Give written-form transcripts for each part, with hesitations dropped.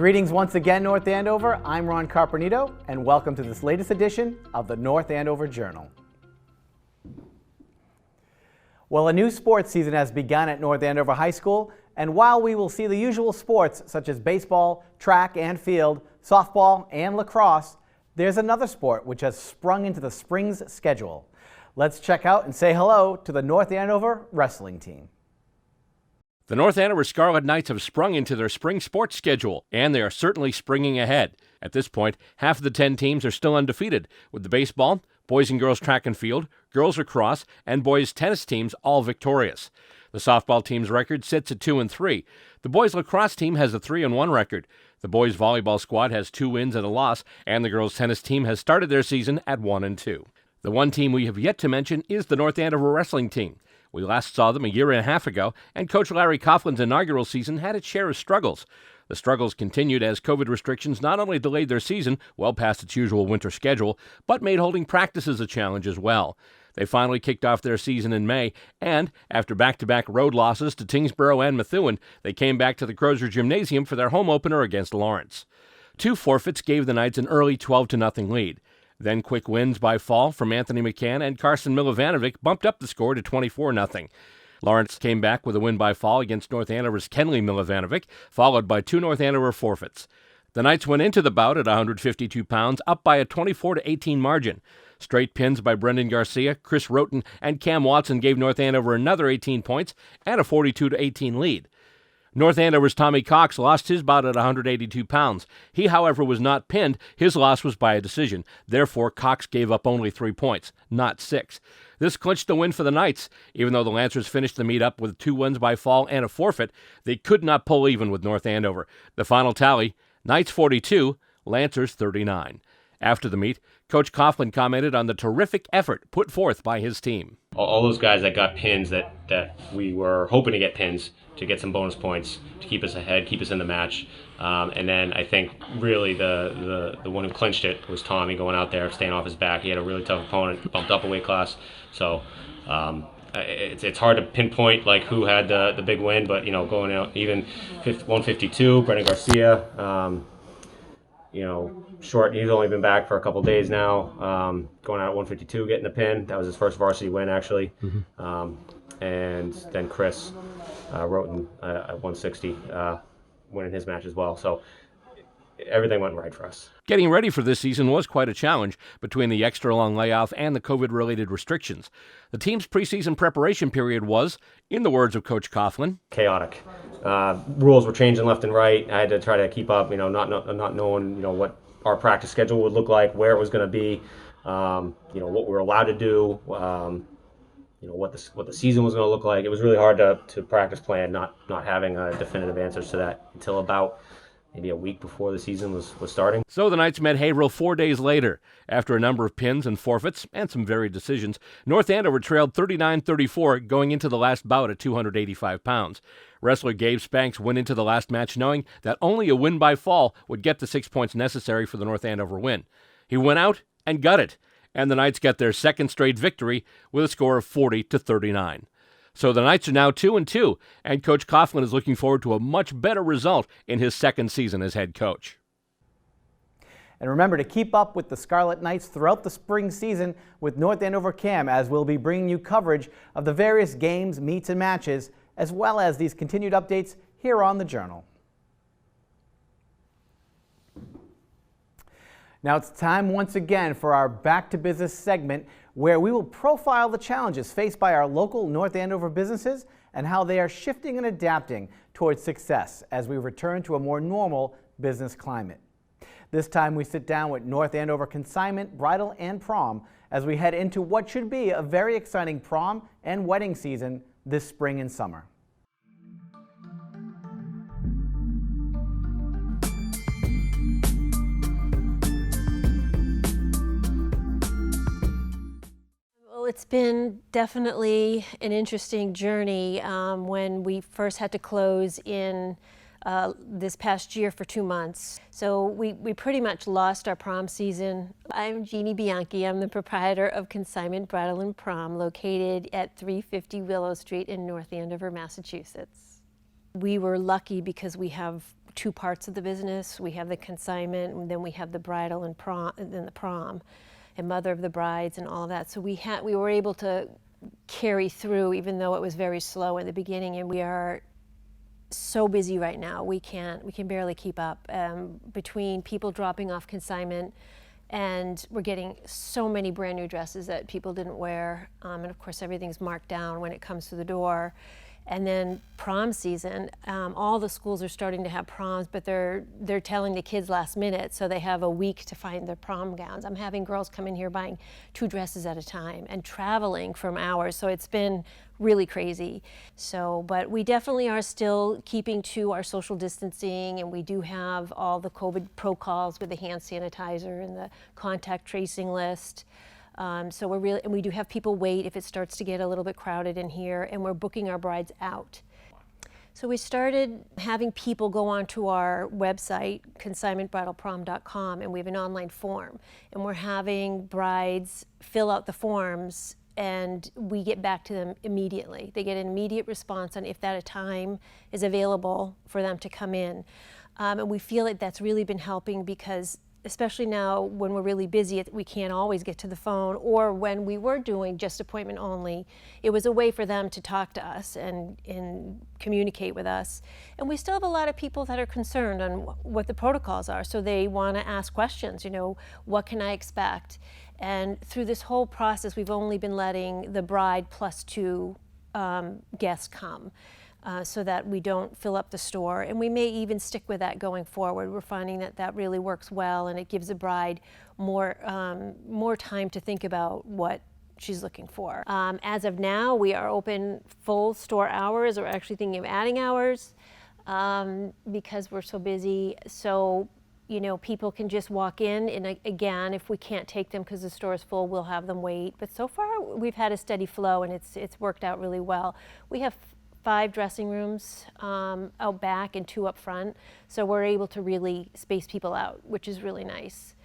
Greetings once again, North Andover. I'm Ron CARPENITO, and welcome to this latest edition of the North Andover Journal. Well, a new sports season has begun at North Andover High School, and while we will see the usual sports such as baseball, track and field, softball, and lacrosse, there's another sport which has sprung into the spring's schedule. Let's check out and say hello to the North Andover wrestling team. The North Andover Scarlet Knights have sprung into their spring sports schedule, and they are certainly springing ahead. At this point, half of the 10 teams are still undefeated, with the baseball, boys and girls track and field, girls lacrosse, and boys tennis teams all victorious. The softball team's record sits at 2-3. The boys lacrosse team has a 3-1 record. The boys volleyball squad has 2 wins and a loss, and the girls tennis team has started their season at 1-2. The one team we have yet to mention is the North Andover wrestling team. We last saw them a year and a half ago, and Coach Larry Coughlin's inaugural season had its share of struggles. The struggles continued as COVID restrictions not only delayed their season well past its usual winter schedule, but made holding practices a challenge as well. They finally kicked off their season in May, and after back-to-back road losses to Tingsboro and Methuen, they came back to the Crozer Gymnasium for their home opener against Lawrence. 2 forfeits gave the Knights an early 12-0 lead. Then quick wins by fall from Anthony McCann and Carson Milovanovic bumped up the score to 24-0. Lawrence came back with a win by fall against North Andover's Kenley Milovanovic, followed by 2 North Andover forfeits. The Knights went into the bout at 152 pounds, up by a 24-18 margin. Straight pins by Brendan Garcia, Chris Roten, and Cam Watson gave North Andover another 18 points and a 42-18 lead. North Andover's Tommy Cox lost his bout at 182 pounds. He, however, was not pinned. His loss was by a decision. Therefore, Cox gave up only 3 points, not 6. This clinched the win for the Knights. Even though the Lancers finished the meet up with 2 wins by fall and a forfeit, they could not pull even with North Andover. The final tally, Knights 42, Lancers 39. After the meet, Coach Coughlin commented on the terrific effort put forth by his team. All those guys that got pins that we were hoping to get pins to get some bonus points to keep us ahead, keep us in the match. And then I think really the one who clinched it was Tommy going out there, staying off his back. He had a really tough opponent, bumped up a weight class. So it's hard to pinpoint like who had the big win, but going out even 152, Brendan Garcia. Short, he's only been back for a couple days now, going out at 152, getting the pin. That was his first varsity win, actually. And then Chris Roten at 160, winning his match as well. So everything went right for us. Getting ready for this season was quite a challenge between the extra long layoff and the COVID-related restrictions. The team's preseason preparation period was, in the words of Coach Coughlin, chaotic. Rules were changing left and right. I had to try to keep up, not knowing, what our practice schedule would look like, where it was going to be, what we were allowed to do, what the season was going to look like. It was really hard to practice plan, not having definitive answers to that until about maybe a week before the season was starting. So the Knights met Haverhill 4 days later. After a number of pins and forfeits and some varied decisions, North Andover trailed 39-34 going into the last bout at 285 pounds. Wrestler Gabe Spanks went into the last match knowing that only a win by fall would get the 6 points necessary for the North Andover win. He went out and got it, and the Knights got their second straight victory with a score of 40-39. So the Knights are now 2-2, and Coach Coughlin is looking forward to a much better result in his second season as head coach. And remember to keep up with the Scarlet Knights throughout the spring season with North Andover Cam, as we'll be bringing you coverage of the various games, meets, and matches, as well as these continued updates here on the Journal. Now it's time once again for our Back to Business segment, where we will profile the challenges faced by our local North Andover businesses and how they are shifting and adapting towards success as we return to a more normal business climate. This time we sit down with North Andover Consignment, Bridal, and Prom as we head into what should be a very exciting prom and wedding season this spring and summer. Well, it's been definitely an interesting journey when we first had to close in this past year for 2 months. So we pretty much lost our prom season. I'm Jeannie Bianchi. I'm the proprietor of Consignment Bridal and Prom, located at 350 Willow Street in North Andover, Massachusetts. We were lucky because we have two parts of the business. We have the consignment, and then we have the bridal and prom, and then the prom, and mother of the brides and all of that. So we were able to carry through, even though it was very slow in the beginning, and we are so busy right now. We can barely keep up between people dropping off consignment, and we're getting so many brand new dresses that people didn't wear, and of course everything's marked down when it comes to the door. And then prom season, all the schools are starting to have proms, but they're telling the kids last minute, so they have a week to find their prom gowns. I'm having girls come in here buying 2 dresses at a time and traveling from hours, so it's been really crazy. So, but we definitely are still keeping to our social distancing, and we do have all the COVID protocols with the hand sanitizer and the contact tracing list. So we're really, and we do have people wait if it starts to get a little bit crowded in here, and we're booking our brides out. So we started having people go onto our website, consignmentbridalprom.com, and we have an online form, and we're having brides fill out the forms, and we get back to them immediately. They get an immediate response on if that time is available for them to come in. And we feel that that's really been helping, because especially now when we're really busy, we can't always get to the phone, or when we were doing just appointment only, it was a way for them to talk to us and communicate with us. And we still have a lot of people that are concerned on what the protocols are, so they want to ask questions, you know, what can I expect? And through this whole process, we've only been letting the bride plus 2 guests come. So that we don't fill up the store, and we may even stick with that going forward. We're finding that that really works well, and it gives a bride more time to think about what she's looking for. As of now, we are open full store hours. We're actually thinking of adding hours because we're so busy. So, you know, people can just walk in, and again, if we can't take them because the store is full, we'll have them wait. But so far, we've had a steady flow, and it's worked out really well. We have 5 dressing rooms out back and 2 up front, so we're able to really space people out, which is really nice.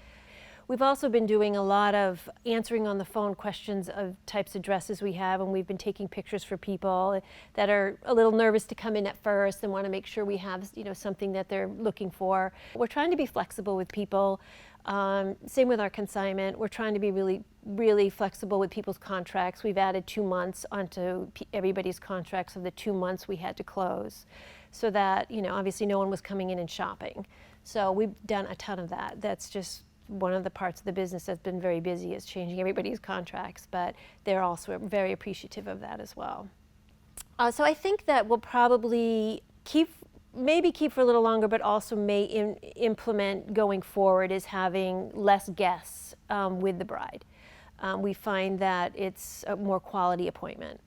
We've also been doing a lot of answering on the phone questions of types of dresses we have, and we've been taking pictures for people that are a little nervous to come in at first and want to make sure we have, you know, something that they're looking for. We're trying to be flexible with people. Same with our consignment. We're trying to be really flexible with people's contracts. We've added 2 months onto everybody's contracts of the 2 months we had to close, so that, you know, obviously no one was coming in and shopping. So we've done a ton of that. That's just one of the parts of the business that's been very busy, is changing everybody's contracts, but they're also very appreciative of that as well. So I think that we'll probably maybe keep for a little longer, but also may implement going forward, is having less guests with the bride. We find that it's a more quality appointment.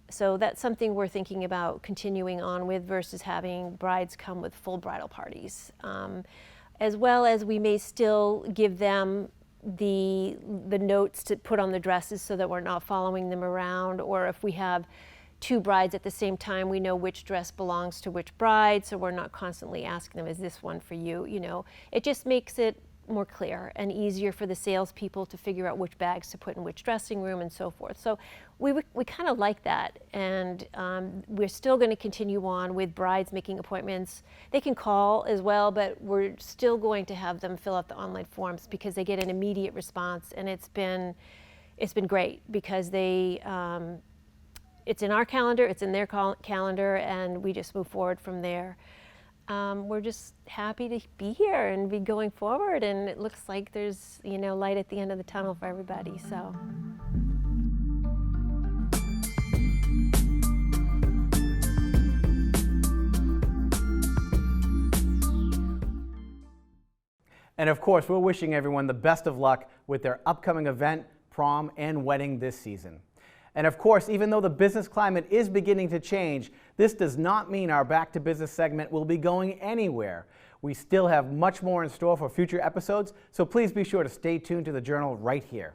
So that's something we're thinking about continuing on with, versus having brides come with full bridal parties. As well as we may still give them the notes to put on the dresses, so that we're not following them around, or if we have 2 brides at the same time, we know which dress belongs to which bride, so we're not constantly asking them, is this one for you? You know, it just makes it more clear and easier for the salespeople to figure out which bags to put in which dressing room and so forth. So we kind of like that, and we're still going to continue on with brides making appointments. They can call as well, but we're still going to have them fill out the online forms, because they get an immediate response, and it's been great, because they it's in our calendar, it's in their calendar, and we just move forward from there. We're just happy to be here and be going forward, and it looks like there's, you know, light at the end of the tunnel for everybody. So. And of course, we're wishing everyone the best of luck with their upcoming event, prom, and wedding this season. And of course, even though the business climate is beginning to change, this does not mean our Back to Business segment will be going anywhere. We still have much more in store for future episodes, so please be sure to stay tuned to the Journal right here.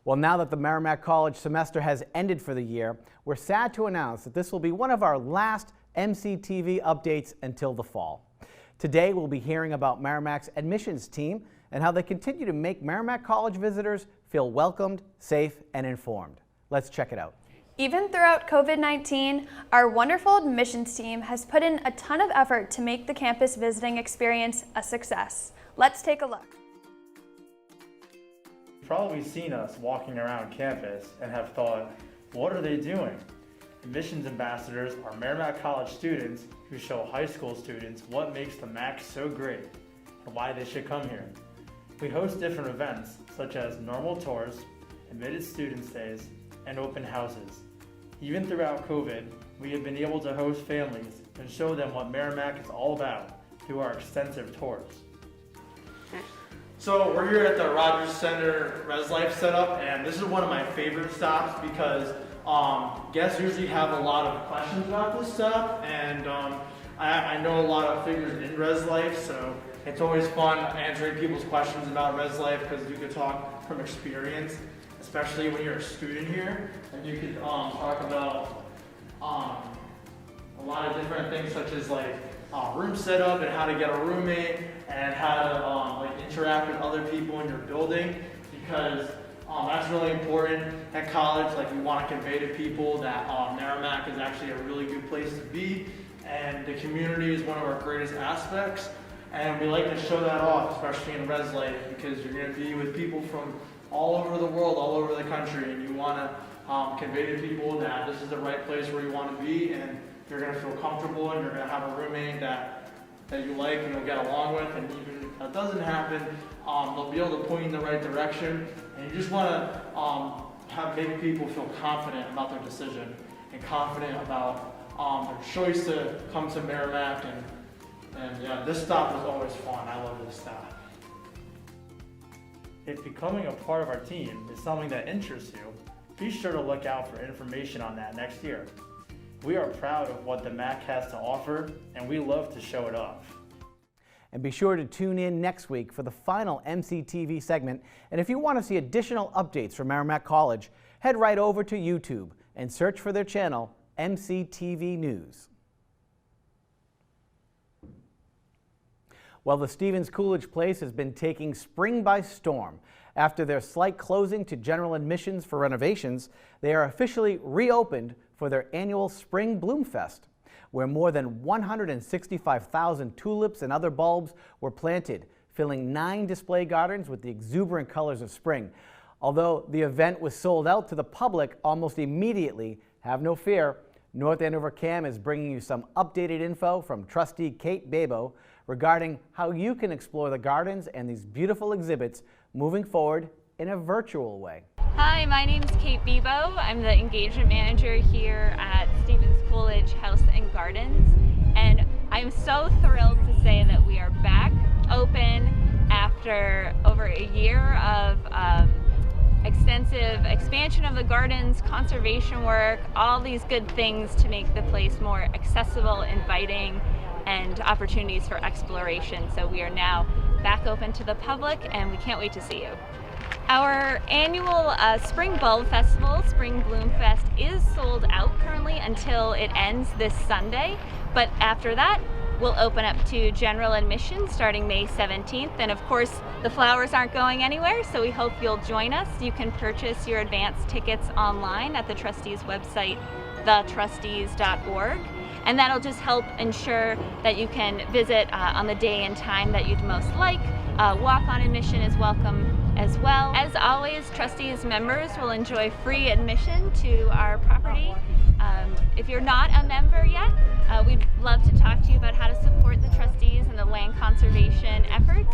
Well, now that the Merrimack College semester has ended for the year, we're sad to announce that this will be one of our last MCTV updates until the fall. Today, we'll be hearing about Merrimack's admissions team and how they continue to make Merrimack College visitors feel welcomed, safe, and informed. Let's check it out. Even throughout COVID-19, our wonderful admissions team has put in a ton of effort to make the campus visiting experience a success. Let's take a look. You've probably seen us walking around campus and have thought, what are they doing? Admissions ambassadors are Merrimack College students who show high school students what makes the MAC so great and why they should come here. We host different events such as normal tours, admitted student stays, and open houses. Even throughout COVID, we have been able to host families and show them what Merrimack is all about through our extensive tours. So we're here at the Rogers Center Res Life setup, and this is one of my favorite stops because guests usually have a lot of questions about this stuff, and I know a lot of figures in Res Life, so it's always fun answering people's questions about Res Life because you can talk from experience, especially when you're a student here, and you can talk about a lot of different things such as like room setup and how to get a roommate and how to like interact with other people in your building, because that's really important at college. Like, we want to convey to people that Merrimack is actually a really good place to be, and the community is one of our greatest aspects, and we like to show that off, especially in Res Life, because you're going to be with people from all over the world, all over the country, and you want to convey to people that this is the right place where you want to be, and you're going to feel comfortable, and you're going to have a roommate that you like and you'll get along with, and even if that doesn't happen, they'll be able to point you in the right direction, and you just want to make people feel confident about their decision and confident about their choice to come to Merrimack, and yeah, this stop is always fun. I love this stop. If becoming a part of our team is something that interests you, be sure to look out for information on that next year. We are proud of what the MAC has to offer, and we love to show it off. And be sure to tune in next week for the final MCTV segment. And if you want to see additional updates from Merrimack College, head right over to YouTube and search for their channel, MCTV News. Well, the Stevens Coolidge Place has been taking spring by storm. After their slight closing to general admissions for renovations, they are officially reopened for their annual Spring Bloom Fest, where more than 165,000 tulips and other bulbs were planted, filling 9 display gardens with the exuberant colors of spring. Although the event was sold out to the public almost immediately, have no fear, North Andover CAM is bringing you some updated info from trustee Kate BIBEAU regarding how you can explore the gardens and these beautiful exhibits moving forward in a virtual way. Hi, my name is Kate BIBEAU. I'm the engagement manager here at Stevens Coolidge House and Gardens, and I'm so thrilled to say that we are back open after over a year of extensive expansion of the gardens, conservation work, all these good things to make the place more accessible, inviting, and opportunities for exploration. So we are now back open to the public, and we can't wait to see you. Our annual Spring Bulb Festival, Spring Bloom Fest, is sold out currently until it ends this Sunday, but after that we'll open up to general admission starting May 17th, and of course the flowers aren't going anywhere, so we hope you'll join us. You can purchase your advance tickets online at the trustees website, thetrustees.org, and that'll just help ensure that you can visit on the day and time that you'd most like. Walk-on admission is welcome as well. As always, trustees members will enjoy free admission to our property. If you're not a member yet, we'd love to talk to you about how to support the trustees and the land conservation efforts.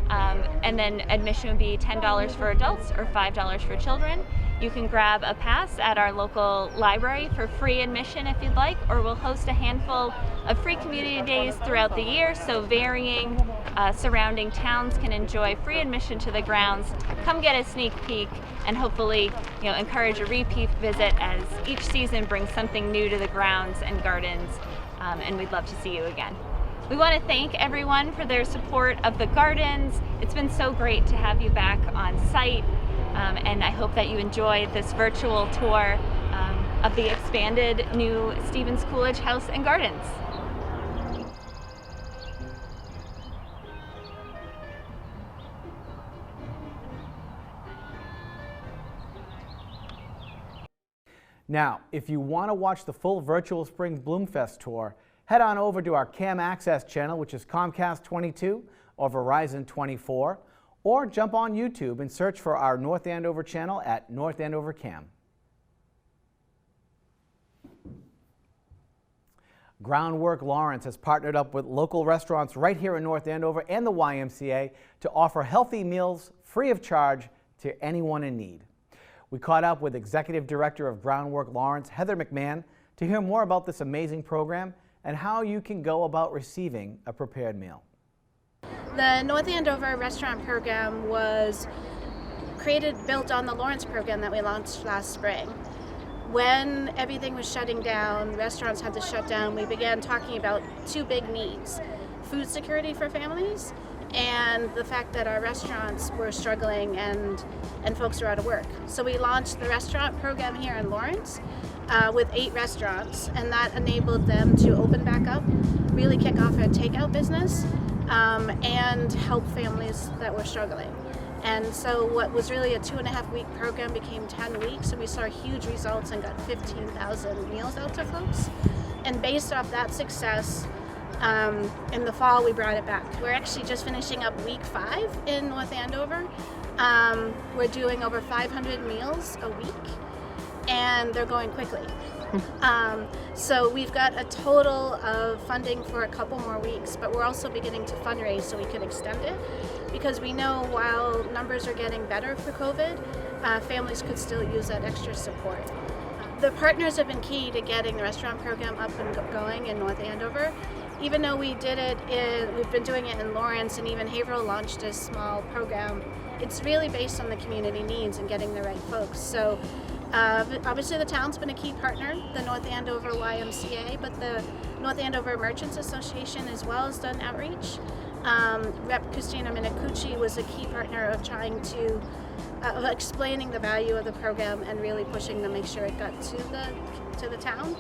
And then admission would be $10 for adults or $5 for children. You can grab a pass at our local library for free admission if you'd like, or we'll host a handful of free community days throughout the year, so varying surrounding towns can enjoy free admission to the grounds. Come get a sneak peek and hopefully encourage a repeat visit as each season brings something new to the grounds and gardens, and we'd love to see you again. We want to thank everyone for their support of the gardens. It's been so great to have you back on site, and I hope that you enjoy this virtual tour of the expanded new Stevens Coolidge House and Gardens. Now, if you want to watch the full virtual Spring Bloomfest tour, head on over to our Cam Access channel, which is Comcast 22 or Verizon 24, or jump on YouTube and search for our North Andover channel at North Andover Cam. Groundwork Lawrence has partnered up with local restaurants right here in North Andover and the YMCA to offer healthy meals free of charge to anyone in need. We caught up with Executive Director of Groundwork Lawrence, Heather McMahon, to hear more about this amazing program and how you can go about receiving a prepared meal. The North Andover restaurant program was built on the Lawrence program that we launched last spring. When everything was shutting down, restaurants had to shut down, we began talking about two big needs: food security for families and the fact that our restaurants were struggling and folks are out of work. So we launched the restaurant program here in Lawrence with 8 restaurants, and that enabled them to open back up, really kick off a takeout business, and help families that were struggling. And so what was really a 2.5-week program became 10 weeks, and we saw huge results and got 15,000 meals out to folks. And based off that success, in the fall we brought it back. We're actually just finishing up week 5 in North Andover. We're doing over 500 meals a week, and they're going quickly. So we've got a total of funding for a couple more weeks, but we're also beginning to fundraise so we can extend it, because we know while numbers are getting better for COVID, families could still use that extra support. The partners have been key to getting the restaurant program up and going in North Andover. Even though we've been doing it in Lawrence, and even Haverhill launched a small program, it's really based on the community needs and getting the right folks. So obviously the town's been a key partner, the North Andover YMCA, but the North Andover Merchants Association as well has done outreach. Rep. Christina Minacucci was a key partner of trying to, of explaining the value of the program and really pushing to make sure it got to the town.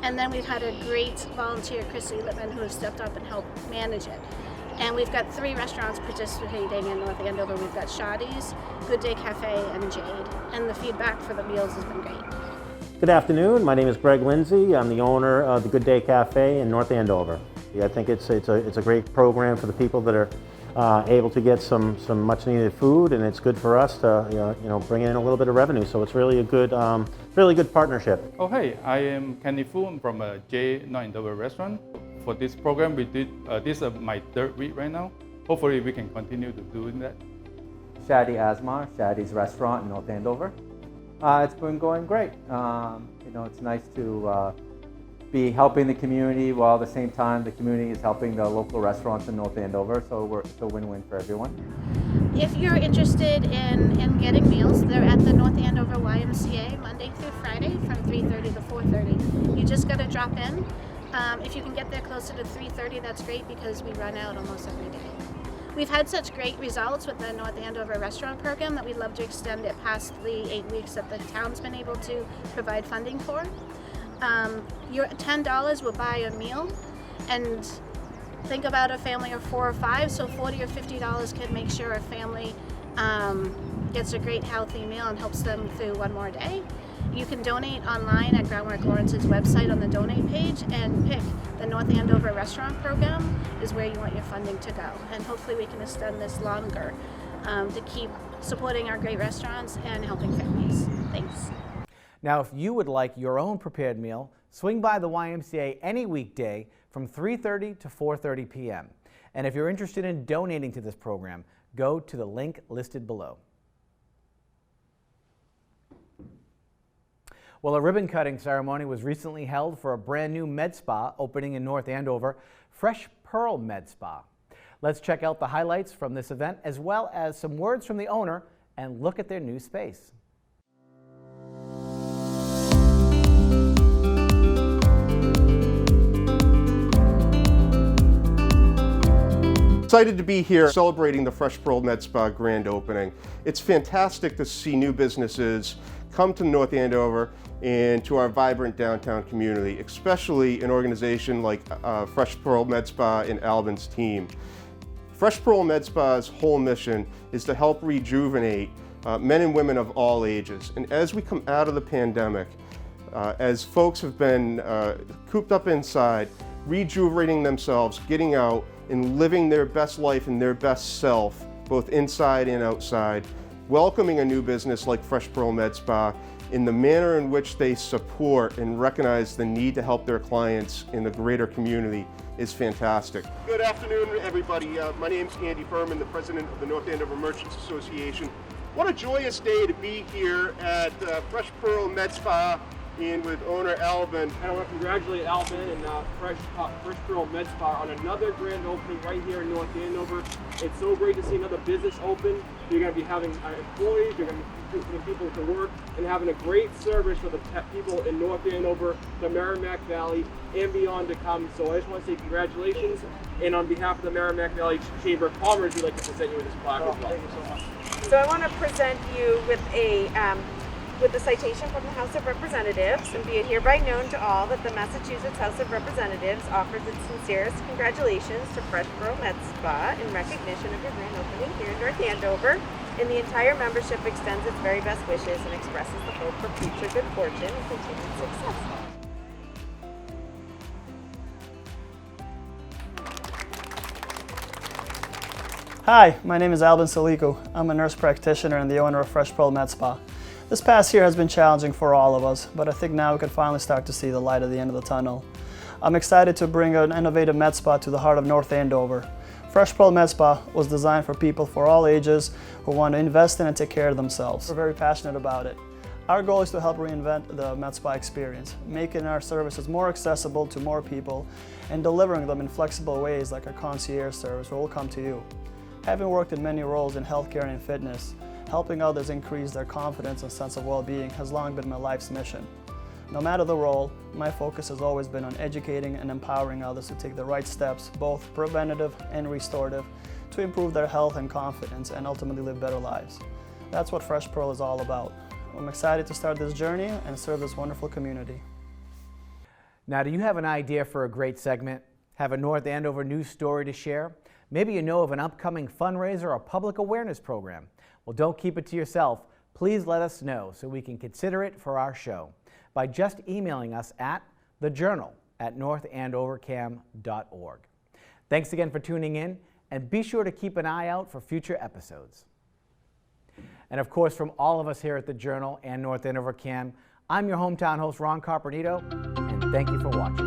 And then we've had a great volunteer, Chrissy Lippman, who has stepped up and helped manage it. And we've got 3 restaurants participating in North Andover. We've got Shadi's, Good Day Cafe, and Jade. And the feedback for the meals has been great. Good afternoon. My name is Greg Lindsay. I'm the owner of the Good Day Cafe in North Andover. I think it's a great program for the people that are able to get some much needed food, and it's good for us to bring in a little bit of revenue. So it's really a good, really good partnership. Oh hey, I am Kenny Fu. I'm from J North Andover restaurant. For this program, we did this is my 3rd week right now. Hopefully, we can continue to do that. SHADI ASMAR, Shadi's restaurant in North Andover. It's been going great. It's nice to be helping the community while at the same time the community is helping the local restaurants in North Andover. So it's a win-win for everyone. If you're interested in getting meals, they're at the North Andover YMCA Monday through Friday from 3:30 to 4:30. You just got to drop in. If you can get there closer to 3:30, that's great, because we run out almost every day. We've had such great results with the North Andover restaurant program that we'd love to extend it past the 8 weeks that the town's been able to provide funding for. Your $10 will buy a meal, and think about a family of 4 or 5, so $40 or $50 can make sure a family gets a great healthy meal and helps them through one more day. You can donate online at Groundwork Lawrence's website on the donate page and pick the North Andover restaurant program is where you want your funding to go. And hopefully we can extend this longer to keep supporting our great restaurants and helping families. Thanks. Now, if you would like your own prepared meal, swing by the YMCA any weekday from 3:30 to 4:30 p.m. And if you're interested in donating to this program, go to the link listed below. Well, a ribbon cutting ceremony was recently held for a brand new med spa opening in North Andover, Fresh Pearl Med Spa. Let's check out the highlights from this event, as well as some words from the owner, and look at their new space. Excited to be here celebrating the Fresh Pearl Med Spa grand opening. It's fantastic to see new businesses come to North Andover and to our vibrant downtown community, especially an organization like Fresh Pearl Med Spa and Albin's team. Fresh Pearl Med Spa's whole mission is to help rejuvenate men and women of all ages. And as we come out of the pandemic, as folks have been cooped up inside, rejuvenating themselves, getting out, and living their best life and their best self, both inside and outside, welcoming a new business like Fresh Pearl Med Spa in the manner in which they support and recognize the need to help their clients in the greater community is fantastic. Good afternoon, everybody. My name's Andy FIRMIN, the president of the North Andover Merchants Association. What a joyous day to be here at Fresh Pearl Med Spa and with owner Alvin. And I want to congratulate Alvin and Fresh Pearl Med Spa on another grand opening right here in North Andover. It's so great to see another business open. You're going to be having employees, you're going to be putting people to work, and having a great service for the people in North Andover, the Merrimack Valley, and beyond to come. So I just want to say congratulations, and on behalf of the Merrimack Valley Chamber of Commerce, we'd like to present you with this plaque as well. Thank you so much. So I want to present you with a citation from the House of Representatives, and be it hereby known to all that the Massachusetts House of Representatives offers its sincerest congratulations to Fresh Pearl Med Spa in recognition of your grand opening here in North Andover, and the entire membership extends its very best wishes and expresses the hope for future good fortune and continued success. Hi, my name is Alvin Saliku. I'm a nurse practitioner and the owner of Fresh Pearl Med Spa. This past year has been challenging for all of us, but I think now we can finally start to see the light at the end of the tunnel. I'm excited to bring an innovative med spa to the heart of North Andover. Fresh Pearl Med Spa was designed for people for all ages who want to invest in and take care of themselves. We're very passionate about it. Our goal is to help reinvent the med spa experience, making our services more accessible to more people and delivering them in flexible ways like our concierge service where we'll come to you. Having worked in many roles in healthcare and in fitness, helping others increase their confidence and sense of well-being has long been my life's mission. No matter the role, my focus has always been on educating and empowering others to take the right steps, both preventative and restorative, to improve their health and confidence and ultimately live better lives. That's what Fresh Pearl is all about. I'm excited to start this journey and serve this wonderful community. Now, do you have an idea for a great segment? Have a North Andover news story to share? Maybe you know of an upcoming fundraiser or public awareness program. Well, don't keep it to yourself. Please let us know so we can consider it for our show by just emailing us at thejournal@northandovercam.org. Thanks again for tuning in, and be sure to keep an eye out for future episodes. And of course, from all of us here at The Journal and North Andover Cam, I'm your hometown host, Ron CARPENITO, and thank you for watching.